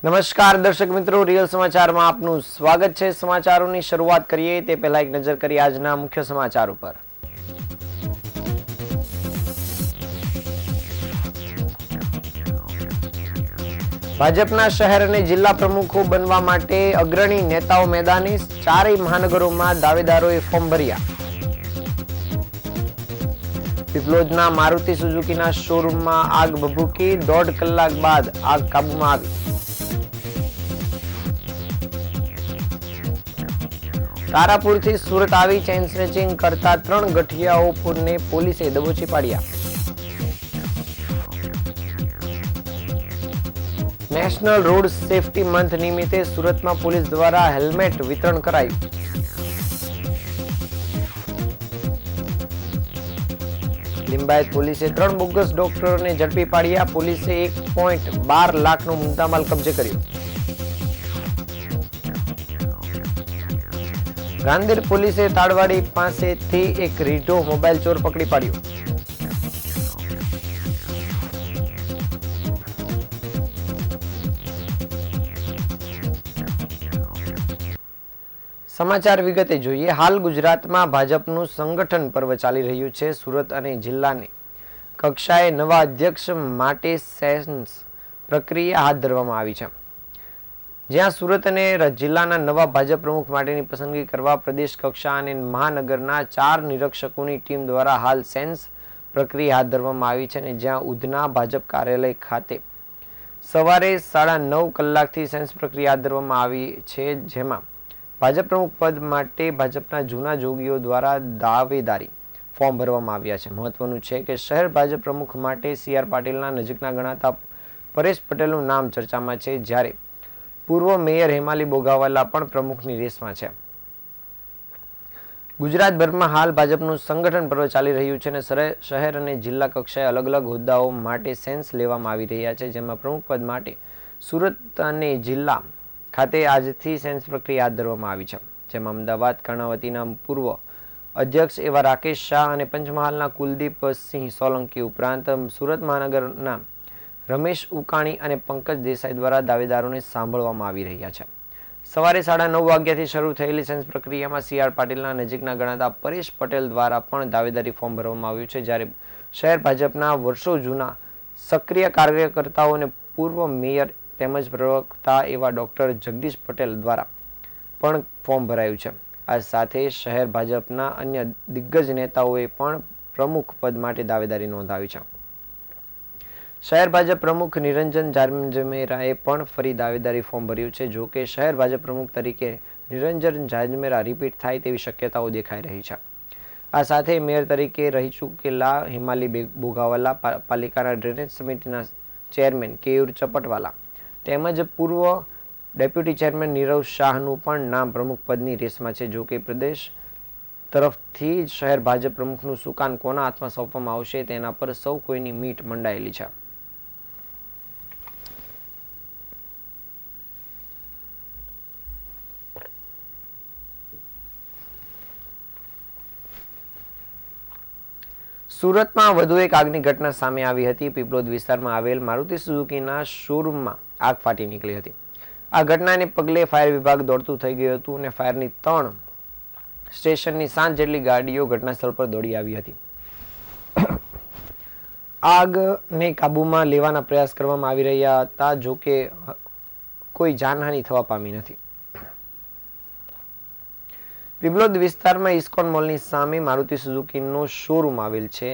નમસ્કાર દર્શક મિત્રો, રિયલ સમાચારમાં આપનું સ્વાગત છે। સમાચારોની શરૂઆત કરીએ તે પહેલા એક નજર કરીએ આજના મુખ્ય સમાચાર ઉપર। ભાજપના શહેર અને જિલ્લા પ્રમુખો બનવા માટે અગ્રણી નેતાઓ મેદાને, ચારેય મહાનગરોમાં દાવેદારોએ ફોર્મ ભર્યા। પીપલોદના મારુતિ સુઝુકીના શોરૂમમાં આગ ભભૂકી, 1.5 કલાક બાદ આગ કાબૂમાં આવી। તારાપુરથી સુરત આવી ચેઇન સ્નેચિંગ કરતા 3 ગઠિયાઓને પોલીસે દબોચી પાડ્યા। નેશનલ રોડ સેફટી મંથ નિમિત્તે સુરતમાં પોલીસ દ્વારા હેલ્મેટ વિતરણ કરાયું। લિંબાયત પોલીસે 3 બોગસ ડોક્ટરોને ઝડપી પાડ્યા। પોલીસે 1.12 લાખનો મુદ્દામાલ કબજે કર્યો। ગાંધીર પોલીસે તાળવાડી પાસેથી એક રીઢો મોબાઈલ ચોર પકડી પાડ્યો। સમાચાર વિગતે જોઈએ। હાલ ગુજરાતમાં ભાજપનું સંગઠન પર્વ ચાલી રહ્યું છે। સુરત અને જિલ્લાની કક્ષાએ નવા અધ્યક્ષ માટે સેન્સ પ્રક્રિયા હાથ ધરવામાં આવી છે, જ્યાં સુરત અને જિલ્લાના નવા ભાજપ પ્રમુખ માટેની પસંદગી કરવા પ્રદેશ કક્ષા અને મહાનગરના 4 નિરીક્ષકોની ટીમ દ્વારા હાલ સેન્સ પ્રક્રિયા હાથ ધરવામાં આવી છે, અને જ્યાં ઉધના ભાજપ કાર્યાલય ખાતે સવારે 9:30 કલાકથી સેન્સ પ્રક્રિયા હાથ ધરવામાં આવી છે, જેમાં ભાજપ પ્રમુખ પદ માટે ભાજપના જૂના જોગીઓ દ્વારા દાવેદારી ફોર્મ ભરવામાં આવ્યા છે। મહત્વનું છે કે શહેર ભાજપ પ્રમુખ માટે CR પાટીલના નજીકના ગણાતા પરેશ પટેલનું નામ ચર્ચામાં છે, જ્યારે પૂર્વ મેયર હેમાલી બોગાવાલા પણ પ્રમુખની રેસમાં છે। ગુજરાતભરમાં હાલ ભાજપનું સંગઠન પર્વ ચાલી રહ્યું છે અને શહેર અને જિલ્લા કક્ષાએ અલગ અલગ હોદ્દાઓ માટે સેન્સ લેવામાં આવી રહ્યા છે, જેમાં પ્રમુખ પદ માટે સુરત અને જિલ્લા ખાતે આજથી સેન્સ પ્રક્રિયા હાથ ધરવામાં આવી છે, જેમાં અમદાવાદ કર્ણાવતીના પૂર્વ અધ્યક્ષ એવા રાકેશ શાહ અને પંચમહાલના કુલદીપ સિંહ સોલંકી ઉપરાંત સુરત મહાનગરના રમેશ ઉકાણી અને પંકજ દેસાઈ દ્વારા દાવેદારોને સાંભળવામાં આવી રહ્યા છે। સવારે 9:30 વાગ્યાથી શરૂ થયેલી સેન્સ પ્રક્રિયામાં CR પાટીલના નજીકના ગણાતા પરેશ પટેલ દ્વારા પણ દાવેદારી ફોર્મ ભરવામાં આવ્યું છે, જ્યારે શહેર ભાજપના વર્ષો જૂના સક્રિય કાર્યકર્તાઓ અને પૂર્વ મેયર તેમજ પ્રવક્તા એવા ડોક્ટર જગદીશ પટેલ દ્વારા પણ ફોર્મ ભરાયું છે। આ સાથે શહેર ભાજપના અન્ય દિગ્ગજ નેતાઓએ પણ પ્રમુખ પદ માટે દાવેદારી નોંધાવી છે। શહેર ભાજપ પ્રમુખ નિરંજન ઝાંઝમેરાએ પણ ફરી દાવેદારી ફોર્મ ભર્યું છે। જો કે શહેર ભાજપ પ્રમુખ તરીકે નિરંજન ઝાંઝમેરા રિપીટ થાય તેવી શક્યતાઓ દેખાઈ રહી છે। આ સાથે મેયર તરીકે રહી ચૂકેલા હેમાલી બોગાવાલા, પાલિકાના ડ્રેનેજ સમિતિના ચેરમેન કેયુર ચપટવાલા તેમજ પૂર્વ ડેપ્યુટી ચેરમેન નીરવ શાહનું પણ નામ પ્રમુખ પદની રેસમાં છે। જો કે પ્રદેશ તરફથી શહેર ભાજપ પ્રમુખનું સુકાન કોના હાથમાં સોંપવામાં આવશે તેના પર સૌ કોઈની મીટ મંડાયેલી છે। સુરતમાં વધુ એક આગની ઘટના સામે આવી હતી। પીપલોદ વિસ્તારમાં આવેલ મારુતિ સુઝુકીના શોરૂમમાં આગ ફાટી નીકળી હતી। આ ઘટનાને પગલે ફાયર વિભાગ દોડતું થઈ ગયું હતું અને ફાયરની 3 સ્ટેશનની 7 જેટલી ગાડીઓ ઘટનાસ્થળ પર દોડી આવી હતી। આગને કાબૂમાં લેવાના પ્રયાસ કરવામાં આવી રહ્યા હતા, જો કે કોઈ જાનહાનિ થવા પામી નથી। પીપલોદ વિસ્તારમાં ઇસ્કોન મોલની સામે મારુતિ સુઝુકીનો શોરૂમ આવેલ છે।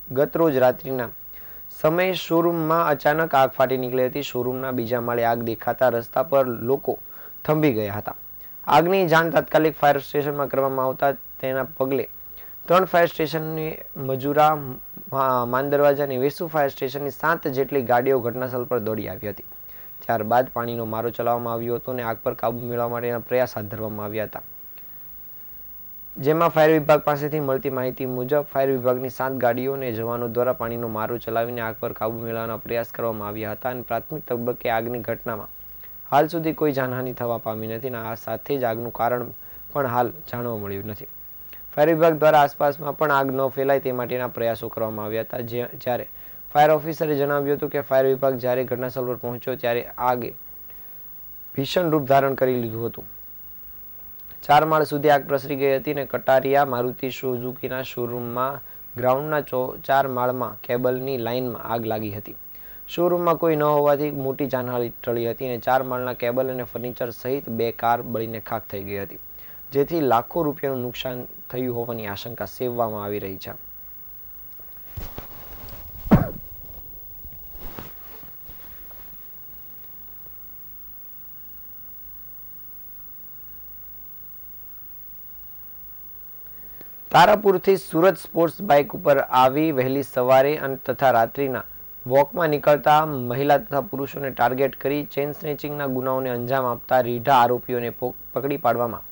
ગત રોજ રાત્રિના સમયે શોરૂમમાં અચાનક આગ ફાટી નીકળી હતી। શોરૂમના બીજા માળે આગ દેખાતા રસ્તા પર લોકો થંભી ગયા હતા। આગની જાણ તાત્કાલિક ફાયર સ્ટેશનમાં કરવામાં આવતા તેના પગલે 3 ફાયર સ્ટેશનની મજુરા, માનદરવાજા અને વેસુ ફાયર સ્ટેશનની 7 જેટલી ગાડીઓ ઘટનાસ્થળ પર દોડી આવી હતી। ત્યારબાદ પાણીનો મારો ચલાવવામાં આવ્યો હતો અને આગ પર કાબુ મેળવવા માટેના પ્રયાસ હાથ ધરવામાં આવ્યા હતા, જેમાં ફાયર વિભાગ પાસેથી મળતી માહિતી મુજબ ફાયર વિભાગની 7 ગાડીઓ અને જવાનો દ્વારા પાણીનો મારો ચલાવીને આગ પર કાબુ મેળવવાના પ્રયાસ કરવામાં આવ્યા હતા અને પ્રાથમિક તબક્કે આગની ઘટનામાં હાલ સુધી કોઈ જાનહાનિ થવા પામી નથી અને આ સાથે જ આગનું કારણ પણ હાલ જાણવા મળ્યું નથી। ફાયર વિભાગ દ્વારા આસપાસમાં પણ આગ ન ફેલાય તે માટેના પ્રયાસો કરવામાં આવ્યા હતા, જ્યારે ફાયર ઓફિસરે જણાવ્યું હતું કે ફાયર વિભાગ જ્યારે ઘટનાસ્થળ પર પહોંચ્યો ત્યારે આગે ભીષણ રૂપ ધારણ કરી લીધું હતું. 4 માળ સુધી આગ પ્રસરી ગઈ હતી અને કટારિયા મારુતિ સુઝુકીના શોરૂમમાં ગ્રાઉન્ડના 4 માળમાં કેબલની લાઇનમાં આગ લાગી હતી. શોરૂમમાં કોઈ ન હોવાથી મોટી જાનહાનિ ટળી હતી અને 4 માળના કેબલ અને ફર્નિચર સહિત 2 કાર બળીને ખાખ થઈ ગઈ હતી, જેથી લાખો રૂપિયાનું નુકસાન થયું હોવાની આશંકા સેવવામાં આવી રહી છે. તારાપુરથી સુરત સ્પોર્ટ્સ બાઇક ઉપર આવી વહેલી સવારે અને તથા રાત્રિના વોકમાં નીકળતા મહિલા તથા પુરુષોને ટાર્ગેટ કરી ચેઇન સ્નેચિંગના ગુનાઓને અંજામ આપતા રીઢા આરોપીઓને પકડી પાડવામાં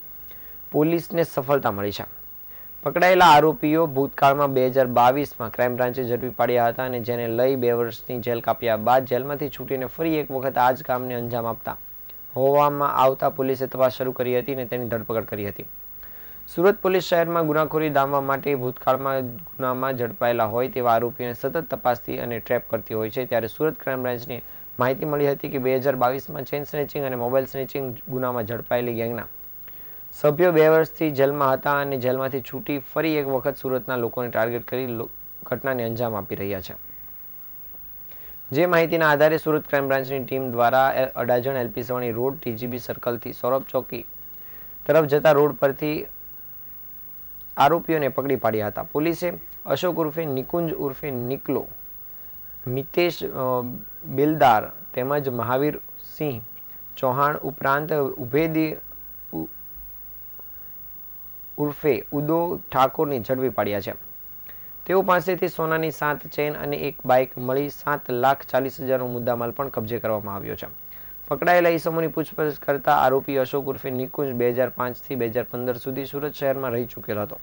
પોલીસને સફળતા મળી છે. પકડાયેલા આરોપીઓ ભૂતકાળમાં 2022માં ક્રાઇમ બ્રાન્ચે ઝડપી પાડ્યા હતા અને જેને લઈ 2 વર્ષની જેલ કાપ્યા બાદ જેલમાંથી છૂટીને ફરી એક વખત આ જ કામને અંજામ આપતા હોવામાં આવતા પોલીસે તપાસ શરૂ કરી હતી અને તેની ધરપકડ કરી હતી. સુરત પોલીસ શહેરમાં ગુનાખોરી ડામવા માટે ભૂતકાળમાં ગુનામાં ઝડપાયેલા હોય તેવા આરોપીઓને સતત તપાસતી અને ટ્રેપ કરતી હોય છે. ત્યારે સુરત ક્રાઇમ બ્રાન્ચને માહિતી મળી હતી કે 2022માં ચેઇન સ્નેચિંગ અને મોબાઈલ સ્નેચિંગ ગુનામાં ઝડપાયેલી ગેંગના સભ્યો 2 વર્ષથી જેલમાં હતા અને જેલમાંથી છૂટી ફરી એક વખત સુરતના લોકોને ટાર્ગેટ કરી ઘટનાને અંજામ આપી રહ્યા છે. જે માહિતીના આધારે સુરત ક્રાઇમ બ્રાન્ચની ટીમ દ્વારા Adajan LP Savani road TGB સર્કલથી સૌરભ ચોકી તરફ જતા રોડ પરથી આરોપીઓને પકડી પાડ્યા હતા. પોલીસે અશોક ઉર્ફે નિકુંજ ઉર્ફે નિકલો, મિતેશ બિલદાર તેમજ મહાવીર સિંહ ચૌહાણ ઉપરાંત ઉભેદી ઉર્ફે ઉદો ઠાકોરને ઝડપી પાડ્યા છે. તેઓ પાસેથી સોનાની 7 ચેઇન અને એક બાઇક મળી 7,40,000નો મુદ્દામાલ પણ કબજે કરવામાં આવ્યો છે. પકડાયેલા ઈસમોની પૂછપરછ કરતા આરોપી અશોક ઉર્ફે નિકુંજ 2005થી 2015 સુધી સુરત શહેરમાં રહી ચૂકેલો હતો.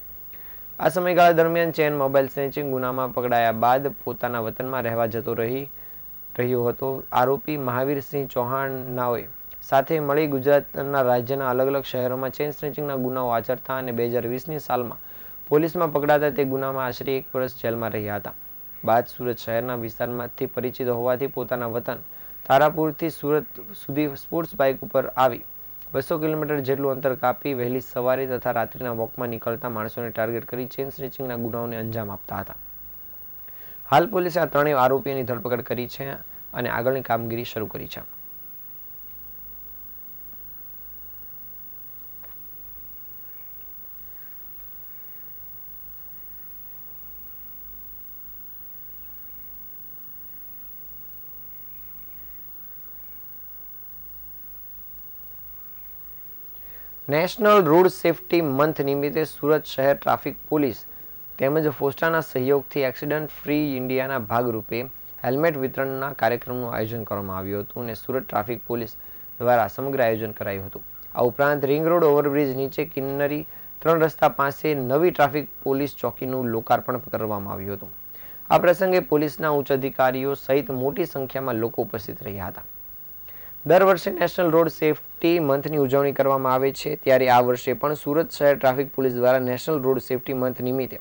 આ સમયગાળા દરમિયાન ચેન મોબાઈલ સ્નેચિંગ ગુનામાં પકડાયા બાદ પોતાના વતનમાં રહેવા જતો રહ્યો હતો. આરોપી મહાવીરસિંહ ચૌહાણનાઓએ સાથે મળી ગુજરાતના રાજ્યના અલગ અલગ શહેરોમાં ચેઇન સ્નેચિંગના ગુનાઓ આચરતા અને 2020ની સાલમાં પોલીસમાં પકડાતા તે ગુનામાં આશરે 1 વર્ષ જેલમાં રહ્યા હતા. બાદ સુરત શહેરના વિસ્તારમાંથી પરિચિત હોવાથી પોતાના વતન તારાપુરથી સુરત સુધી સ્પોર્ટ્સ બાઇક ઉપર આવી 200 કિલોમીટર જેટલું અંતર કાપી વહેલી સવારે તથા રાત્રિના વોકમાં નીકળતા માણસોને ટાર્ગેટ કરી ચેઇન સ્નેચિંગના ગુનાઓને અંજામ આપતા હતા. હાલ પોલીસે આ ત્રણેય આરોપીઓની ધરપકડ કરી છે અને આગળની કામગીરી શરૂ કરી છે. નેશનલ રોડ સેફટી મંથ નિમિત્તે સુરત શહેર ટ્રાફિક પોલીસ તેમજ ફોસ્ટાના સહયોગથી એક્સિડન્ટ ફ્રી ઇન્ડિયાના ભાગરૂપે હેલ્મેટ વિતરણના કાર્યક્રમનું આયોજન કરવામાં આવ્યું હતું અને સુરત ટ્રાફિક પોલીસ દ્વારા સમગ્ર આયોજન કરાયું હતું. આ ઉપરાંત રિંગ રોડ ઓવરબ્રિજ નીચે કિન્નરી 3 રસ્તા પાસે નવી ટ્રાફિક પોલીસ ચોકીનું લોકાર્પણ કરવામાં આવ્યું હતું. આ પ્રસંગે પોલીસના ઉચ્ચ અધિકારીઓ સહિત મોટી સંખ્યામાં લોકો ઉપસ્થિત રહ્યા હતા. દર વર્ષે નેશનલ રોડ સેફટી મંથની ઉજવણી કરવામાં આવે છે, ત્યારે આ વર્ષે પણ સુરત શહેર ટ્રાફિક પોલીસ દ્વારા નેશનલ રોડ સેફટી મંથ નિમિત્તે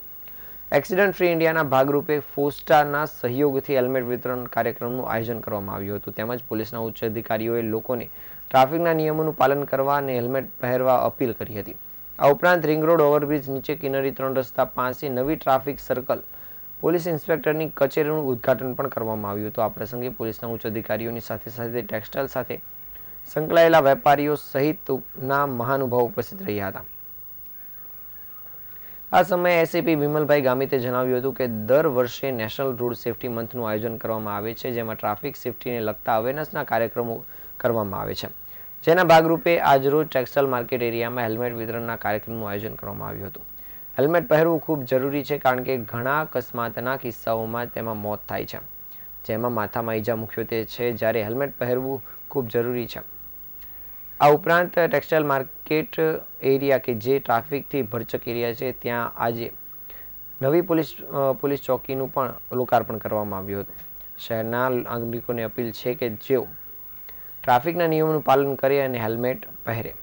એક્સિડન્ટ ફ્રી ઇન્ડિયાના ભાગરૂપે ફોસ્ટાના સહયોગથી હેલ્મેટ વિતરણ કાર્યક્રમનું આયોજન કરવામાં આવ્યું હતું. તેમજ પોલીસના ઉચ્ચ અધિકારીઓએ લોકોને ટ્રાફિકના નિયમોનું પાલન કરવા અને હેલ્મેટ પહેરવા અપીલ કરી હતી. આ ઉપરાંત રિંગ રોડ ઓવરબ્રિજ નીચે કિન્નરી 3 રસ્તા પાસે નવી ટ્રાફિક સર્કલ પોલીસ ઇન્સ્પેક્ટરની કચેરીનું ઉદ્ઘાટન પણ કરવામાં આવ્યું હતું. આ પ્રસંગે પોલીસના ઉચ્ચ અધિકારીઓની સાથે સાથે ટેક્સટાઇલ સાથે સંકળાયેલા વેપારીઓ સહિતના મહાનુભાવો ઉપસ્થિત રહ્યા હતા. આ સમયે એસીપી વિમલભાઈ ગામિતે જણાવ્યું હતું કે દર વર્ષે નેશનલ રોડ સેફટી મંથનું આયોજન કરવામાં આવે છે, જેમાં ટ્રાફિક સેફટીને લગતા અવેરનેસના કાર્યક્રમો કરવામાં આવે છે. જેના ભાગરૂપે આજરોજ ટેક્સટાઇલ માર્કેટ એરિયામાં હેલ્મેટ વિતરણના કાર્યક્રમનું આયોજન કરવામાં આવ્યું હતું. હેલ્મેટ પહેરવું ખૂબ જરૂરી છે, કારણ કે ઘણા અકસ્માતના કિસ્સાઓમાં તેમાં મોત થાય છે, જેમાં માથામાં ઈજા મુખ્યત્વે છે, જ્યારે હેલ્મેટ પહેરવું ખૂબ જરૂરી છે. આ ઉપરાંત ટેક્સટાઇલ માર્કેટ એરિયા કે જે ટ્રાફિકથી ભરચક એરિયા છે, ત્યાં આજે નવી પોલીસ ચોકીનું પણ લોકાર્પણ કરવામાં આવ્યું હતું. શહેરના નાગરિકોને અપીલ છે કે જેઓ ટ્રાફિકના નિયમોનું પાલન કરે અને હેલ્મેટ પહેરે.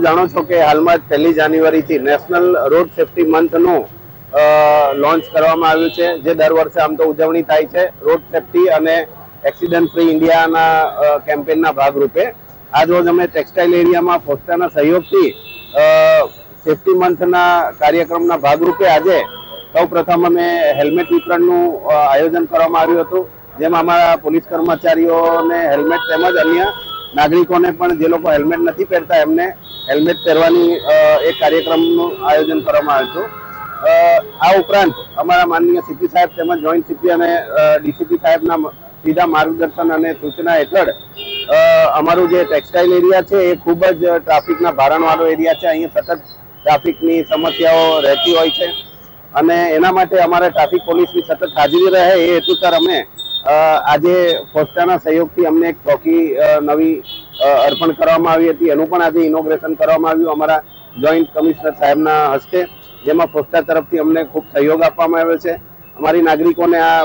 જાણો છો કે હાલમાં 1 જાન્યુઆરીથી નેશનલ રોડ સેફટી મંથનું લોન્ચ કરવામાં આવ્યું છે, જે દર વર્ષે આમ તો ઉજવણી થાય છે રોડ સેફટી અને એક્સિડન્ટ ફ્રી ઇન્ડિયાના કેમ્પેનના ભાગરૂપે. આજ રોજ અમે ટેક્સટાઇલ એરિયામાં ફોસ્ટાના સહયોગથી સેફટી મંથના કાર્યક્રમના ભાગરૂપે આજે સૌ પ્રથમ અમે હેલ્મેટ વિતરણનું આયોજન કરવામાં આવ્યું હતું, જેમાં અમારા પોલીસ કર્મચારીઓને હેલ્મેટ તેમજ અન્ય નાગરિકોને પણ જે લોકો હેલ્મેટ નથી પહેરતા એમને હેલ્મેટ પહેરવાની એક કાર્યક્રમનું આયોજન કરવામાં આવ્યું હતું. આ ઉપરાંત અમારા માનનીય સીપી સાહેબ તેમજ જોઈન્ટ સીપી અને ડીસીપી સાહેબના સીધા માર્ગદર્શન અને સૂચના હેઠળ અમારું જે ટેક્સટાઇલ એરિયા છે એ ખૂબ જ ટ્રાફિકના ભારણવાળો એરિયા છે. અહીંયા સતત ટ્રાફિકની સમસ્યાઓ રહેતી હોય છે અને એના માટે અમારે ટ્રાફિક પોલીસની સતત હાજરી રહે એ હેતુસર અમે આજે ફોસ્ટાના સહયોગથી અમને એક ચોકી નવી અર્પણ કરવામાં આવી હતી. એનું પણ આજે ઇનોગ્રેશન કરવામાં આવ્યું અમારા જોઈન્ટ કમિશનર સાહેબના હસ્તે, જેમાં ફોસ્ટા તરફથી અમને ખૂબ સહયોગ આપવામાં આવ્યો છે. અમારી નાગરિકોને આ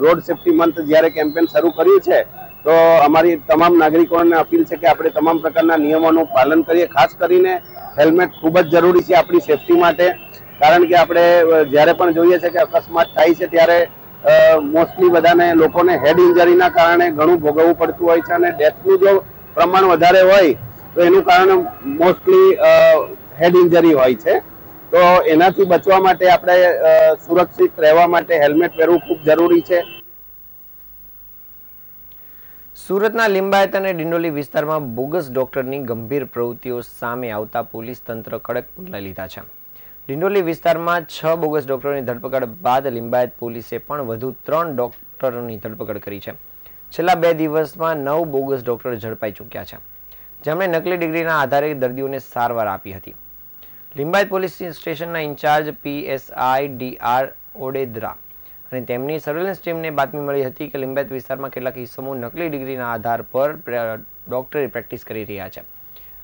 રોડ સેફટી મંથ જ્યારે કેમ્પેન શરૂ કર્યું છે તો અમારી તમામ નાગરિકોને અપીલ છે કે આપણે તમામ પ્રકારના નિયમોનું પાલન કરીએ. ખાસ કરીને હેલ્મેટ ખૂબ જ જરૂરી છે આપણી સેફટી માટે, કારણ કે આપણે જ્યારે પણ જોઈએ છે કે અકસ્માત થાય છે ત્યારે મોસ્ટલી બધાને લોકોને હેડ ઇન્જરીના કારણે ઘણું ભોગવવું પડતું હોય છે અને ડેથનું જો પ્રમાણ વધારે હોય તો એનું કારણ મોસ્ટલી હેડ ઇન્જરી હોય છે. તો એનાથી બચવા માટે આપણે સુરક્ષિત રહેવા માટે હેલ્મેટ પહેરવું ખૂબ જરૂરી છે. સુરતના લિંબાયત અને ડિંડોલી વિસ્તારમાં બોગસ ડોક્ટરની ગંભીર પ્રવૃત્તિઓ સામે આવતા પોલીસ તંત્ર કડક પગલાં લીધા છે. ડિંડોલી વિસ્તારમાં 6 બોગસ ડોક્ટરોની ધરપકડ બાદ લિંબાયત પોલીસે પણ વધુ 3 ડોક્ટરોની ધરપકડ કરી છે. છેલ્લા 2 દિવસમાં 9 બોગસ ડોક્ટર ઝડપાઈ ચૂક્યા છે, જેમણે નકલી ડિગ્રીના આધારે દર્દીઓને સારવાર આપી હતી. લિંબાયત પોલીસ સ્ટેશનના ઇન્ચાર્જ PSI DR ઓડેદરા અને તેમની સર્વેલન્સ ટીમને બાતમી મળી હતી કે લિંબાયત વિસ્તારમાં કેટલાક ઇસમો નકલી ડિગ્રીના આધાર પર ડોક્ટરી પ્રેક્ટિસ કરી રહ્યા છે.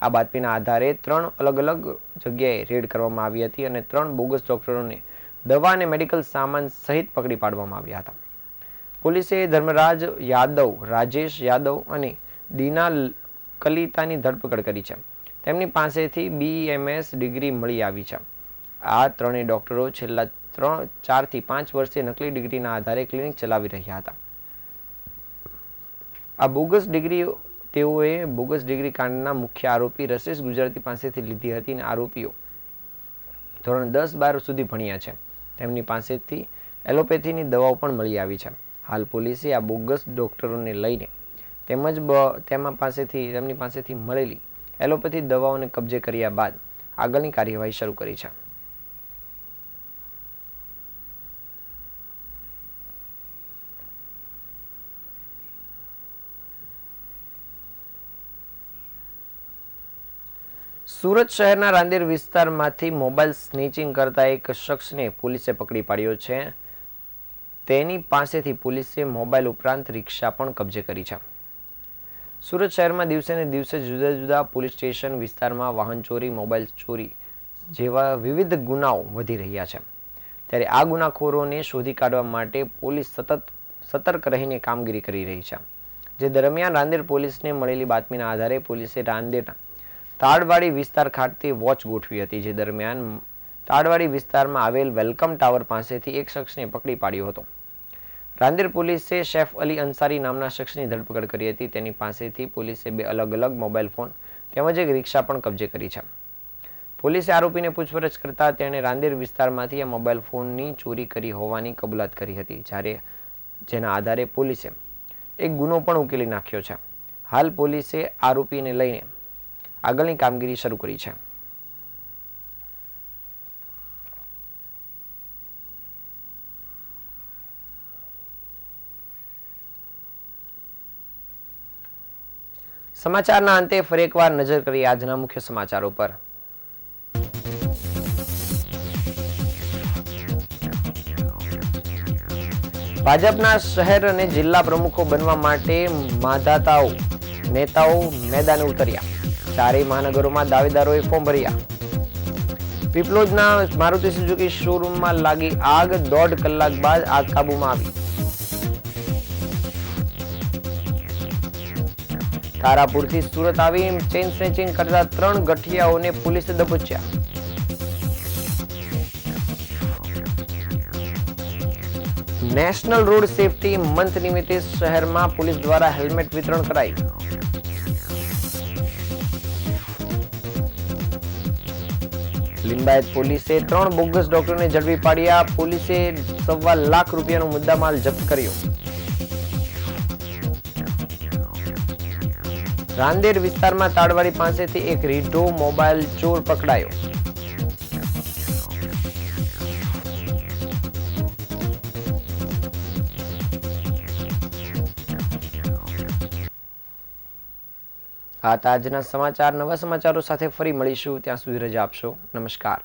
આ બાતમીના આધારે 3 અલગ અલગ જગ્યાએ રેડ કરવામાં આવી હતી અને 3 બોગસ ડોક્ટરોને દવા અને મેડિકલ સામાન સહિત પકડી પાડવામાં આવ્યા હતા. પોલીસે ધર્મરાજ યાદવ, રાજેશ યાદવ અને દીના કલિતાની ધરપકડ કરી છે. તેમની પાસેથી BMS ડિગ્રી મળી આવી છે. આ 3 ડોક્ટરો છેલ્લા 4 થી 5 વર્ષથી નકલી ડિગ્રીના આધારે ક્લિનિક ચલાવી રહ્યા હતા. આ બોગસ ડિગ્રી તેઓએ બોગસ ડિગ્રી કાંડના મુખ્ય આરોપી રશેશ ગુજરાતી પાસેથી લીધી હતી અને આરોપીઓ ધોરણ 10-12 સુધી ભણ્યા છે. તેમની પાસેથી એલોપેથીની દવાઓ પણ મળી આવી છે. હાલ પોલીસે આ બોગસ ડોક્ટરોને લઈને તેમજ તેમની પાસેથી મળેલી એલોપેથી દવાઓને કબજે કર્યા બાદ આગળની કાર્યવાહી શરૂ કરી છે. સુરત શહેરના રાંદેર વિસ્તારમાંથી મોબાઈલ સ્નેચિંગ કરતા એક શખ્સને પોલીસે પકડી પાડ્યો છે. તેની પાસેથી પોલીસે મોબાઈલ ઉપરાંત રિક્ષા પણ કબજે કરી છે. સુરત શહેરમાં દિવસે ને દિવસે જુદા જુદા પોલીસ સ્ટેશન વિસ્તારમાં વાહન ચોરી, મોબાઈલ ચોરી જેવા વિવિધ ગુનાઓ વધી રહ્યા છે. ત્યારે આ ગુનાખોરોને શોધી કાઢવા માટે પોલીસ સતત સતર્ક રહીને કામગીરી કરી રહી છે. જે દરમિયાન રાંદેર પોલીસને મળેલી બાતમીના આધારે પોલીસે રાંદેરના તાડવાડી વિસ્તાર ખાતે વોચ ગોઠવી હતી. જે દરમિયાન તાડવાડી વિસ્તારમાં આવેલ વેલકમ ટાવર પાસેથી એક શખ્સને પકડી પાડ્યો હતો. રાંદેર પોલીસે શેફ અલી અંસારી નામના શખ્સની ધરપકડ કરી હતી. તેની પાસેથી પોલીસે 2 અલગ અલગ મોબાઈલ ફોન તેમજ એક રિક્ષા પણ કબજે કરી છે. પોલીસે આરોપીને પૂછપરછ કરતા તેણે રાંદેર વિસ્તારમાંથી આ મોબાઈલ ફોનની ચોરી કરી હોવાની કબૂલાત કરી હતી, જેના આધારે પોલીસે એક ગુનો પણ ઉકેલી નાખ્યો છે. હાલ પોલીસે આરોપીને લઈને આગળની કામગીરી શરૂ કરી છે. સમાચારના અંતે ફરી એકવાર નજર કરીએ આજના મુખ્ય સમાચારો પર. ભાજપના શહેર અને જિલ્લા પ્રમુખો બનવા માટે માંધાતાઓ નેતાઓ મેદાને ઉતર્યા. 4 મહાનગરોમાં દાવેદારોએ ફોર્મ ભર્યા. પીપલોદના મારુતિ સુઝુકી શોરૂમમાં લાગી આગ, 1.5 કલાક બાદ આગ કાબૂમાં આવી. તારાપુરથી સુરત આવી ચેઇન સ્નેચિંગ કરતા 3 ગઠિયાઓને પોલીસે દબોચ્યા. નેશનલ રોડ સેફટી મંથ નિમિત્તે શહેરમાં પોલીસ દ્વારા હેલ્મેટ વિતરણ કરાયું. લિંબાયત પોલીસે 3 બોગસ ડોક્ટરને ઝડપી પાડ્યા. પોલીસે ₹1.25 લાખ રૂપિયાનો મુદ્દામાલ જપ્ત કર્યો. રાંદેર વિસ્તારમાં તાડવાડી પાસેથી એક રીઢો મોબાઈલ ચોર પકડાયો. આ હતા આજના સમાચાર. નવા સમાચારો સાથે ફરી મળીશું. ત્યાં સુધી રજા આપશો. નમસ્કાર.